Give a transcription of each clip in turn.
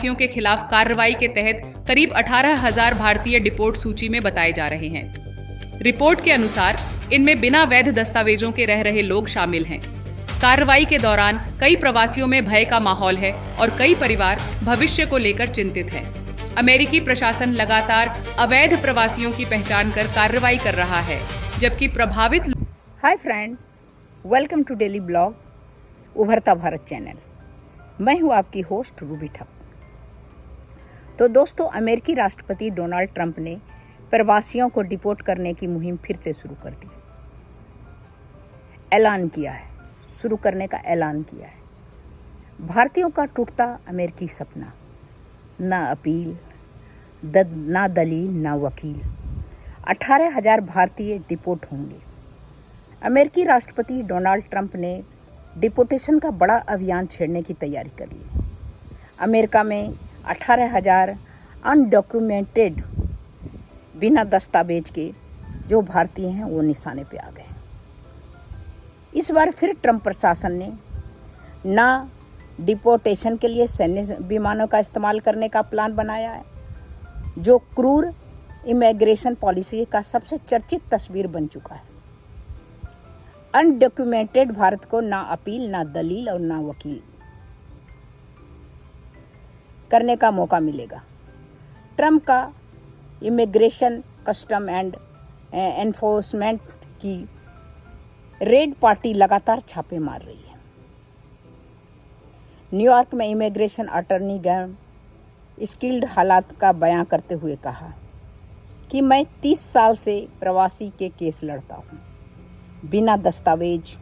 प्रवासियों के खिलाफ कार्रवाई के तहत करीब 18,000 भारतीय डिपोर्ट सूची में बताए जा रहे हैं। रिपोर्ट के अनुसार इनमें बिना वैध दस्तावेजों के रह रहे लोग शामिल हैं। कार्रवाई के दौरान कई प्रवासियों में भय का माहौल है और कई परिवार भविष्य को लेकर चिंतित हैं। अमेरिकी प्रशासन लगातार अवैध प्रवासियों की पहचान कर कार्रवाई कर रहा है, जबकि प्रभावित। Hi friend, welcome to daily blog उभरता भारत चैनल। मैं हूं आपकी होस्ट रूबी ठक्कर। तो दोस्तों, अमेरिकी राष्ट्रपति डोनाल्ड ट्रंप ने प्रवासियों को डिपोर्ट करने की मुहिम फिर से शुरू कर दी। ऐलान किया है, शुरू करने का ऐलान किया है। भारतीयों का टूटता अमेरिकी सपना, ना अपील, ना दलील, ना वकील। 18,000 भारतीय डिपोर्ट होंगे। अमेरिकी राष्ट्रपति डोनाल्ड ट्रंप ने डिपोर्टेशन का बड़ा अभियान छेड़ने की तैयारी कर ली। अमेरिका में 18,000 अनडॉक्यूमेंटेड, बिना दस्तावेज के जो भारतीय हैं वो निशाने पे आ गए। इस बार फिर ट्रंप प्रशासन ने ना डिपोर्टेशन के लिए सैन्य विमानों का इस्तेमाल करने का प्लान बनाया है, जो क्रूर इमिग्रेशन पॉलिसी का सबसे चर्चित तस्वीर बन चुका है। अनडॉक्यूमेंटेड भारत को ना अपील, ना दलील और ना वकील करने का मौका मिलेगा। ट्रंप का इमिग्रेशन, कस्टम एंड एनफोर्समेंट की रेड पार्टी लगातार छापे मार रही है। न्यूयॉर्क में इमिग्रेशन अटॉर्नी गैम स्किल्ड हालात का बयां करते हुए कहा कि मैं 30 साल से प्रवासी के केस लड़ता हूं। बिना दस्तावेज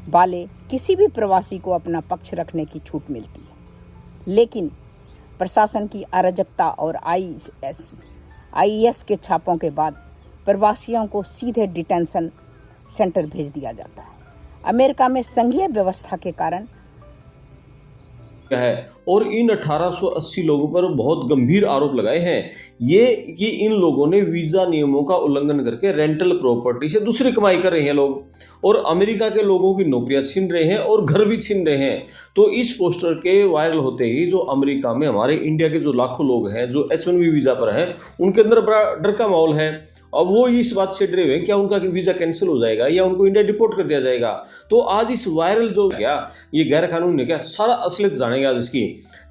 वाले किसी भी प्रवासी को अपना पक्ष रखने की छूट मिलती है, लेकिन प्रशासन की अराजकता और आईएस के छापों के बाद प्रवासियों को सीधे डिटेंशन सेंटर भेज दिया जाता है। अमेरिका में संघीय व्यवस्था के कारण है और इन 1880 लोगों पर बहुत गंभीर आरोप लगाए हैं ये कि इन लोगों ने वीजा नियमों का उल्लंघन करके रेंटल प्रॉपर्टी से दूसरी कमाई कर रहे हैं लोग, और अमेरिका के लोगों की नौकरियां छीन रहे हैं और घर भी छीन रहे हैं। तो इस पोस्टर के वायरल होते ही जो अमेरिका में हमारे इंडिया के जो लाखों लोग हैं जो H-1B वीजा पर हैं, उनके अंदर बड़ा डर का माहौल है। अब वो इस बात से डरे हुए क्या उनका वीजा कैंसिल हो जाएगा या उनको इंडिया डिपोर्ट कर दिया जाएगा। तो आज इस वायरल जो क्या ये गैर कानूनी है क्या, सारा असलियत जानेंगे आज इसकी।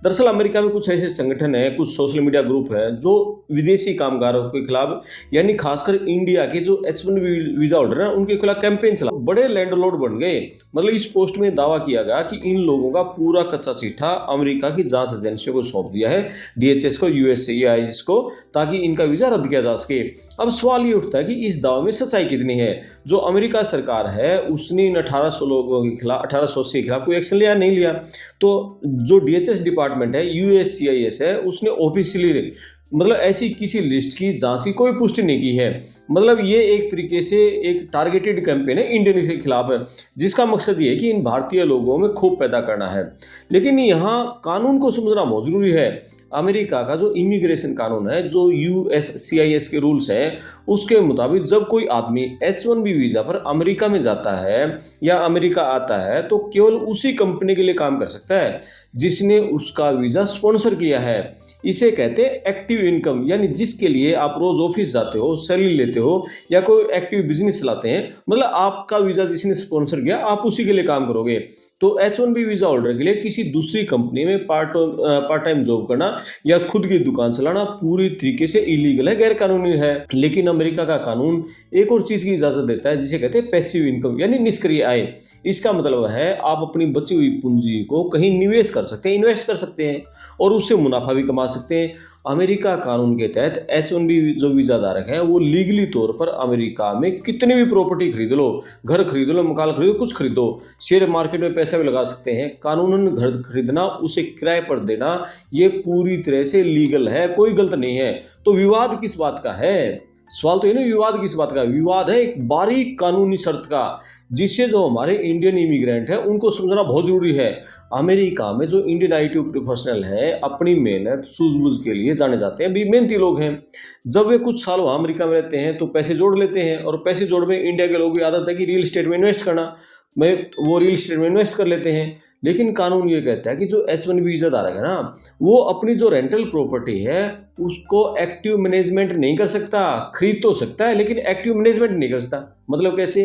दरअसल अमेरिका में कुछ ऐसे संगठन हैं, कुछ सोशल मीडिया ग्रुप हैं जो विदेशी कामगारों के खिलाफ, यानी खासकर इंडिया के जो H-1B वीजा होल्डर हैं उनके खिलाफ कैंपेन चला। बड़े लैंडलॉर्ड बन गए। मतलब इस पोस्ट में दावा किया गया कि इन लोगों का पूरा कच्चा चिट्ठा अमेरिका की जांच एजेंसियों को सौंप दिया है, DHS को, USCIS को, ताकि इनका वीजा रद्द किया जा सके। अब सवाल ये उठता है कि इस दावे में सच्चाई कितनी है। जो अमेरिका सरकार है उसने इन 1800 लोगों के खिलाफ, 1880 के खिलाफ कोई एक्शन लिया नहीं लिया। तो जो DHS डिपार्टमेंट है, USCIS है, उसने ऑफिशियली मतलब ऐसी किसी लिस्ट की जांच की कोई पुष्टि नहीं की है। मतलब ये एक तरीके से एक टारगेटेड कैंपेन है इंडियन के खिलाफ है, जिसका मकसद ये है कि इन भारतीय लोगों में खूब पैदा करना है। लेकिन यहाँ कानून को समझना बहुत जरूरी है। अमेरिका का जो इमिग्रेशन कानून है, जो USCIS के रूल्स हैं, उसके मुताबिक जब कोई आदमी H-1B वीजा पर अमेरिका में जाता है या अमेरिका आता है तो केवल उसी कंपनी के लिए काम कर सकता है जिसने उसका वीजा स्पॉन्सर किया है। इसे कहते हैं एक्टिव इनकम, यानी जिसके लिए आप रोज ऑफिस जाते हो, सैलरी लेते हो या कोई एक्टिव बिजनेस चलाते हैं। मतलब आपका वीजा जिसने स्पॉन्सर किया आप उसी के लिए काम करोगे। तो H-1B वीजा होल्डर के लिए किसी दूसरी कंपनी में पार्ट टाइम जॉब करना या खुद की दुकान चलाना पूरी तरीके से इलीगल है, गैर कानूनी है। लेकिन अमेरिका का कानून एक और चीज की इजाजत देता है जिसे कहते हैं पैसिव इनकम, यानी निष्क्रिय आय। इसका मतलब है आप अपनी बची हुई पूंजी को कहीं निवेश कर सकते हैं, इन्वेस्ट कर सकते हैं और उससे मुनाफा भी कमा सकते हैं। अमेरिका कानून के तहत H-1B जो वीजा धारक है वो लीगली तौर पर अमेरिका में कितनी भी प्रॉपर्टी खरीद लो, घर खरीद लो, मकान खरीदो, कुछ खरीदो, शेयर मार्केट में पैसा भी लगा सकते हैं। कानूनन घर खरीदना, उसे किराए पर देना, ये पूरी तरह से लीगल है, कोई गलत नहीं है। तो विवाद किस बात का है? सवाल तो ये नहीं विवाद किस बात का, विवाद है एक बारीक कानूनी शर्त का, जिससे जो हमारे इंडियन इमिग्रेंट है उनको समझना बहुत जरूरी है। अमेरिका में जो इंडियन आईटी प्रोफेशनल है अपनी मेहनत सूझबूझ के लिए जाने जाते हैं, भी मेहनती लोग हैं। जब वे कुछ साल वहाँ अमेरिका में रहते हैं तो पैसे जोड़ लेते हैं, और पैसे जोड़ में इंडिया के लोगों की आदत है कि रियल एस्टेट में इन्वेस्ट करना, वो रियल एस्टेट में इन्वेस्ट कर लेते हैं। लेकिन कानून ये कहता है कि जो H1B वीजा धारक है ना, वो अपनी जो रेंटल प्रॉपर्टी है उसको एक्टिव मैनेजमेंट नहीं कर सकता। खरीद तो सकता है लेकिन एक्टिव मैनेजमेंट नहीं कर सकता। मतलब कैसे?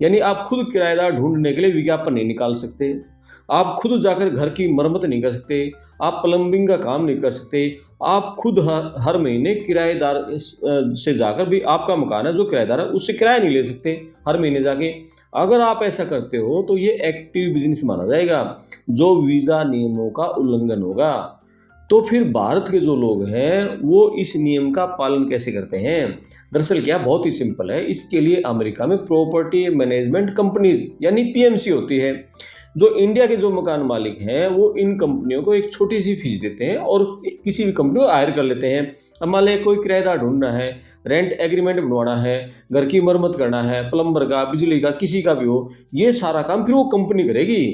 यानी आप खुद किराएदार ढूंढने के लिए विज्ञापन नहीं निकाल सकते, आप खुद जाकर घर की मरम्मत नहीं कर सकते, आप प्लम्बिंग का काम नहीं कर सकते, आप खुद हर महीने किराएदार से जाकर भी, आपका मकान है जो किराएदार है उससे किराया नहीं ले सकते हर महीने जाके। अगर आप ऐसा करते हो तो ये एक्टिव बिजनेस माना जाएगा, जो वीज़ा नियमों का उल्लंघन होगा। तो फिर भारत के जो लोग हैं वो इस नियम का पालन कैसे करते हैं? दरअसल क्या, बहुत ही सिंपल है। इसके लिए अमेरिका में प्रॉपर्टी मैनेजमेंट कंपनीज यानी पीएमसी होती है। जो इंडिया के जो मकान मालिक हैं वो इन कंपनियों को एक छोटी सी फीस देते हैं और किसी भी कंपनी को हायर कर लेते हैं। अब मान लें कोई किराएदार ढूंढना है, रेंट एग्रीमेंट बनवाना है, घर की मरम्मत करना है, प्लम्बर का, बिजली का, किसी का भी हो, ये सारा काम फिर वो कंपनी करेगी,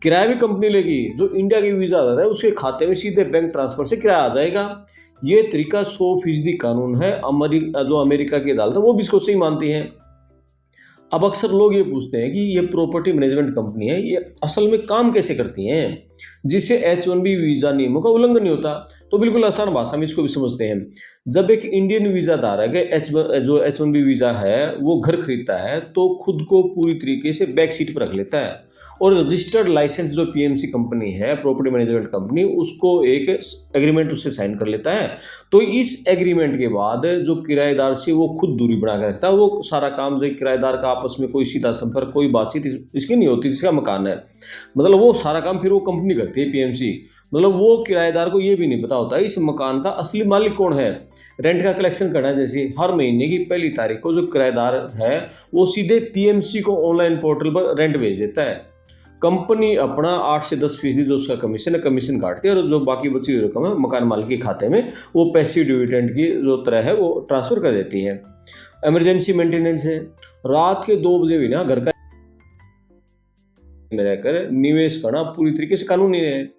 किराया भी कंपनी लेगी। जो इंडिया की वीजा है उसके खाते में सीधे बैंक ट्रांसफर से किराया आ जाएगा। ये तरीका 100% कानून है। जो अमेरिका की अदालत है वो भी इसको सही मानती है। अब अक्सर लोग ये पूछते हैं कि ये प्रॉपर्टी मैनेजमेंट कंपनी है, ये असल में काम कैसे करती हैं जिससे H1B वीज़ा नियमों का उल्लंघन नहीं होता? तो बिल्कुल आसान भाषा में इसको भी समझते हैं। जब एक इंडियन वीज़ा धारक जो H1B वीज़ा है वो घर खरीदता है तो खुद को पूरी तरीके से बैक सीट पर रख लेता है और रजिस्टर्ड लाइसेंस जो पीएमसी कंपनी है, प्रॉपर्टी मैनेजमेंट कंपनी, उसको एक एग्रीमेंट उससे साइन कर लेता है। तो इस एग्रीमेंट के बाद जो किराएदार से वो खुद दूरी बना कर रखता है, वो सारा काम जो किराएदार का आपस में कोई सीधा संपर्क, कोई बातचीत इसकी नहीं होती जिसका मकान है। मतलब वो सारा काम फिर वो कंपनी करती है, पीएमसी। मतलब वो किराएदार को ये भी नहीं पता होता इस मकान का असली मालिक कौन है। रेंट का कलेक्शन करना, जैसे हर महीने की पहली तारीख को जो किराएदार है वो सीधे पीएमसी को ऑनलाइन पोर्टल पर रेंट भेज देता है। कंपनी अपना 8 से 10% जो उसका कमीशन है, कमीशन काटती है और जो बाकी बची हुई रकम है मकान मालिक के खाते में वो पैसिव डिविडेंड की जो तरह है वो ट्रांसफर कर देती है। इमरजेंसी मेंटेनेंस है, रात के 2 बजे भी ना घर का में रहकर निवेश करना पूरी तरीके से कानूनी है।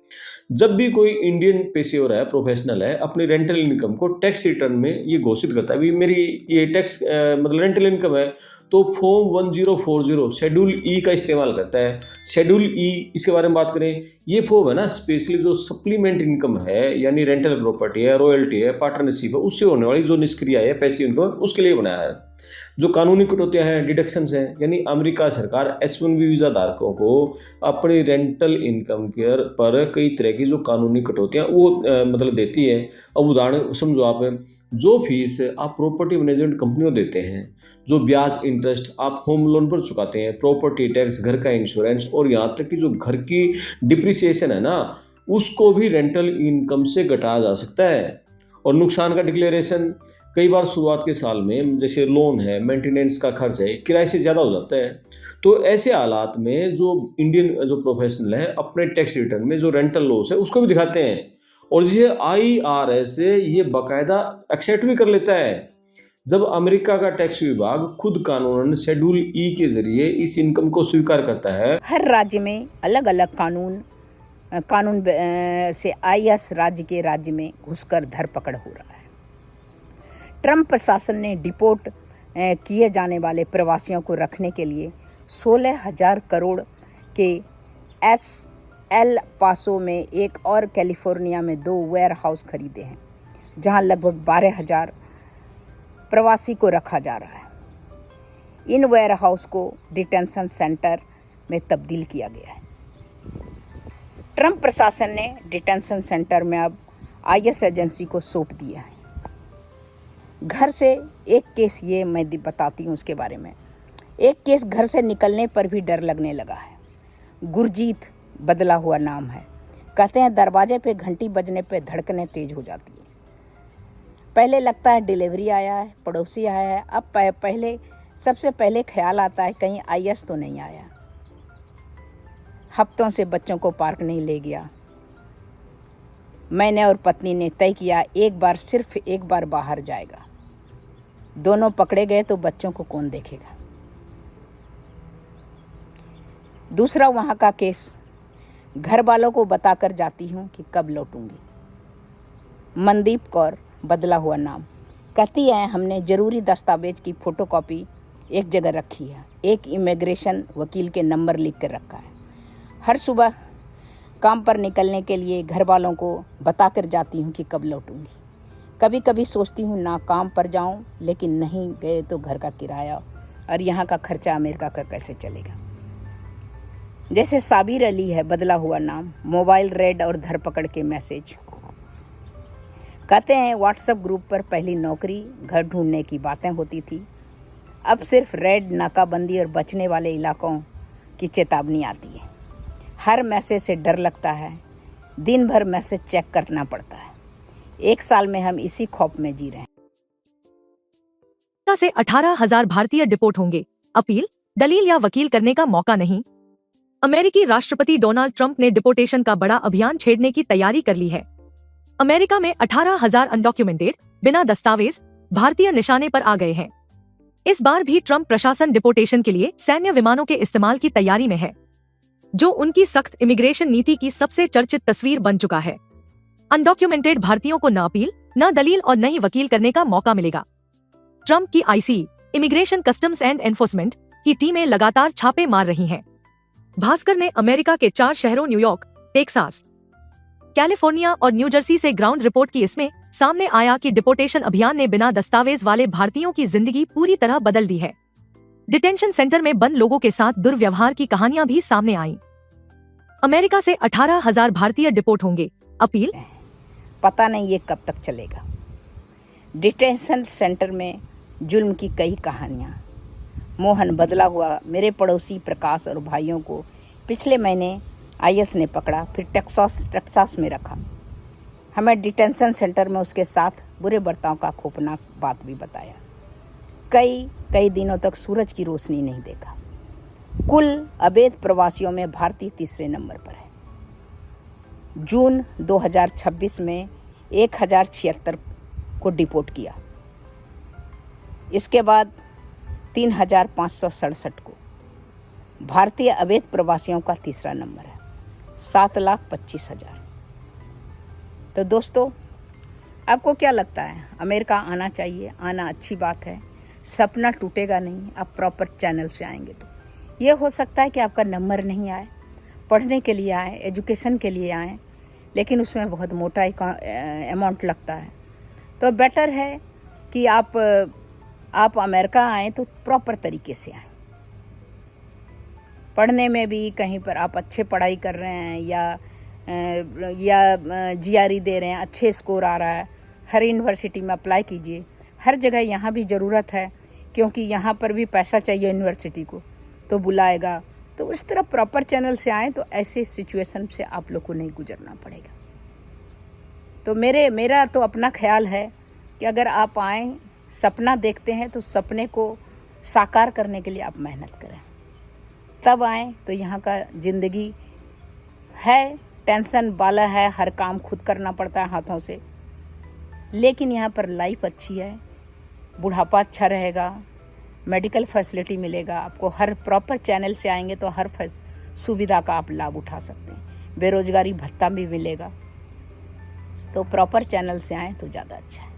जब भी कोई इंडियन पेशेवर है, प्रोफेशनल है, अपनी रेंटल इनकम को टैक्स रिटर्न में ये घोषित करता है, अभी मेरी ये टैक्स मतलब रेंटल इनकम है, तो फॉर्म 1040 शेड्यूल ई का इस्तेमाल करता है। शेड्यूल ई, इसके बारे में बात करें, ये फॉर्म है ना स्पेशली जो सप्लीमेंट इनकम है यानी रेंटल प्रॉपर्टी है, रॉयल्टी है, पार्टनरशिप है, उससे होने वाली जो निष्क्रिय है पैसिव इनकम, उसके लिए बनाया है। जो कानूनी कटौतियां हैं, डिडक्शंस हैं, यानी अमेरिका सरकार H1B वीज़ा धारकों को अपनी रेंटल इनकम के पर कई तरह की जो कानूनी कटौतियां वो मतलब देती है। अब उदाहरण समझो आप, जो फीस आप प्रॉपर्टी मैनेजमेंट कंपनियों देते हैं, जो ब्याज इंटरेस्ट आप होम लोन पर चुकाते हैं, प्रॉपर्टी टैक्स, घर का इंश्योरेंस और यहाँ तक कि जो घर की डिप्रिसिएशन है ना, उसको भी रेंटल इनकम से घटाया जा सकता है। और नुकसान का डिक्लेरेशन कई बार शुरुआत के साल में, जैसे लोन है, मेंटेनेंस का खर्च है, किराए से ज़्यादा हो जाता है। तो ऐसे हालात में जो इंडियन जो प्रोफेशनल है अपने टैक्स रिटर्न में जो रेंटल लॉस है उसको भी दिखाते हैं और जिसे IRS ये बाकायदा एक्सेप्ट भी कर लेता है। जब अमेरिका का टैक्स विभाग खुद कानूनन शेड्यूल ई के जरिए इस इनकम को स्वीकार करता है। हर राज्य में अलग अलग कानून से IRS राज्य में घुसकर धरपकड़ हो रहा है। ट्रंप प्रशासन ने डिपोर्ट किए जाने वाले प्रवासियों को रखने के लिए 16,000 करोड़ के एल पासो में एक और कैलिफोर्निया में 2 वेयर हाउस खरीदे हैं, जहां लगभग 12,000 प्रवासी को रखा जा रहा है। इन वेयर हाउस को डिटेंशन सेंटर में तब्दील किया गया है। ट्रंप प्रशासन ने डिटेंशन सेंटर में अब IRS एजेंसी को सौंप दिया है। घर से एक केस, ये मैं बताती हूँ उसके बारे में। एक केस घर से निकलने पर भी डर लगने लगा है। गुरजीत बदला हुआ नाम है। कहते हैं दरवाजे पे घंटी बजने पे धड़कनें तेज हो जाती है। पहले लगता है डिलीवरी आया है, पड़ोसी आया है। अब सबसे पहले ख्याल आता है कहीं IRS तो नहीं आया। हफ्तों से बच्चों को पार्क नहीं ले गया। मैंने और पत्नी ने तय किया सिर्फ एक बार बाहर जाएगा। दोनों पकड़े गए तो बच्चों को कौन देखेगा। दूसरा वहाँ का केस, घर वालों को बताकर जाती हूँ कि कब लौटूंगी। मनदीप कौर बदला हुआ नाम, कहती है हमने ज़रूरी दस्तावेज की फ़ोटोकॉपी एक जगह रखी है, एक इमिग्रेशन वकील के नंबर लिख कर रखा है। हर सुबह काम पर निकलने के लिए घर वालों को बताकर जाती हूँ कि कब लौटूंगी। कभी कभी सोचती हूँ ना काम पर जाऊँ, लेकिन नहीं गए तो घर का किराया और यहाँ का खर्चा अमेरिका का कैसे चलेगा। जैसे साबिर अली है, बदला हुआ नाम, मोबाइल रेड और धरपकड़ के मैसेज। कहते हैं व्हाट्सएप ग्रुप पर पहली नौकरी घर ढूंढने की बातें होती थी, अब सिर्फ रेड, नाकाबंदी और बचने वाले इलाकों की चेतावनी आती है। हर मैसेज से डर लगता है, दिन भर मैसेज चेक करना पड़ता है। 1 साल में हम इसी खौफ में जी रहे हैं। अमेरिका से 18,000 भारतीय डिपोर्ट होंगे, अपील, दलील या वकील करने का मौका नहीं। अमेरिकी राष्ट्रपति डोनाल्ड ट्रंप ने डिपोर्टेशन का बड़ा अभियान छेड़ने की तैयारी कर ली है। अमेरिका में 18,000 अनडॉक्यूमेंटेड, बिना दस्तावेज भारतीय निशाने पर आ गए हैं। इस बार भी ट्रंप प्रशासन डिपोर्टेशन के लिए सैन्य विमानों के इस्तेमाल की तैयारी में है, जो उनकी सख्त इमिग्रेशन नीति की सबसे चर्चित तस्वीर बन चुका है। अनडॉक्यूमेंटेड भारतीयों को न अपील, न दलील और न ही वकील करने का मौका मिलेगा। ट्रंप की IC, immigration customs and enforcement की टीमें लगातार छापे मार रही हैं। भास्कर ने अमेरिका के 4 शहरों न्यूयॉर्क, टेक्सास, कैलिफोर्निया और न्यू जर्सी से ग्राउंड रिपोर्ट की। इसमें सामने आया कि डिपोर्टेशन अभियान ने बिना दस्तावेज वाले भारतीयों की जिंदगी पूरी तरह बदल दी है। डिटेंशन सेंटर में बंद लोगों के साथ दुर्व्यवहार की कहानियां भी सामने आईं। अमेरिका से 18,000 भारतीय डिपोर्ट होंगे, अपील। पता नहीं ये कब तक चलेगा। डिटेंशन सेंटर में जुल्म की कई कहानियां। मोहन, बदला हुआ, मेरे पड़ोसी प्रकाश और भाइयों को पिछले महीने आईएस ने पकड़ा, फिर टेक्सास में रखा। हमें डिटेंशन सेंटर में उसके साथ बुरे बर्ताव का खौफनाक बात भी बताया। कई दिनों तक सूरज की रोशनी नहीं देखा। कुल अवैध प्रवासियों में भारतीय तीसरे नंबर पर है। जून 2026 में 1076 को डिपोर्ट किया। इसके बाद 3,567 को। भारतीय अवैध प्रवासियों का तीसरा नंबर है, 7,25,000। तो दोस्तों, आपको क्या लगता है, अमेरिका आना चाहिए? आना अच्छी बात है, सपना टूटेगा नहीं। आप प्रॉपर चैनल से आएंगे तो ये हो सकता है कि आपका नंबर नहीं आए, पढ़ने के लिए आए, एजुकेशन के लिए आए, लेकिन उसमें बहुत मोटा अमाउंट लगता है। तो बेटर है कि आप अमेरिका आएँ तो प्रॉपर तरीके से आएँ। पढ़ने में भी कहीं पर आप अच्छे पढ़ाई कर रहे हैं या जीआरई दे रहे हैं, अच्छे स्कोर आ रहा है, हर यूनिवर्सिटी में अप्लाई कीजिए। हर जगह यहाँ भी ज़रूरत है, क्योंकि यहाँ पर भी पैसा चाहिए यूनिवर्सिटी को, तो बुलाएगा। तो इस तरह प्रॉपर चैनल से आए तो ऐसे सिचुएशन से आप लोग को नहीं गुजरना पड़ेगा। तो मेरा तो अपना ख्याल है कि अगर आप आएँ, सपना देखते हैं तो सपने को साकार करने के लिए आप मेहनत करें, तब आएँ। तो यहाँ का ज़िंदगी है, टेंशन वाला है, हर काम खुद करना पड़ता है हाथों से, लेकिन यहाँ पर लाइफ अच्छी है, बुढ़ापा अच्छा रहेगा, मेडिकल फैसिलिटी मिलेगा आपको। हर प्रॉपर चैनल से आएंगे तो हर सुविधा का आप लाभ उठा सकते हैं। बेरोजगारी भत्ता भी मिलेगा। तो प्रॉपर चैनल से आएँ तो ज़्यादा अच्छा है।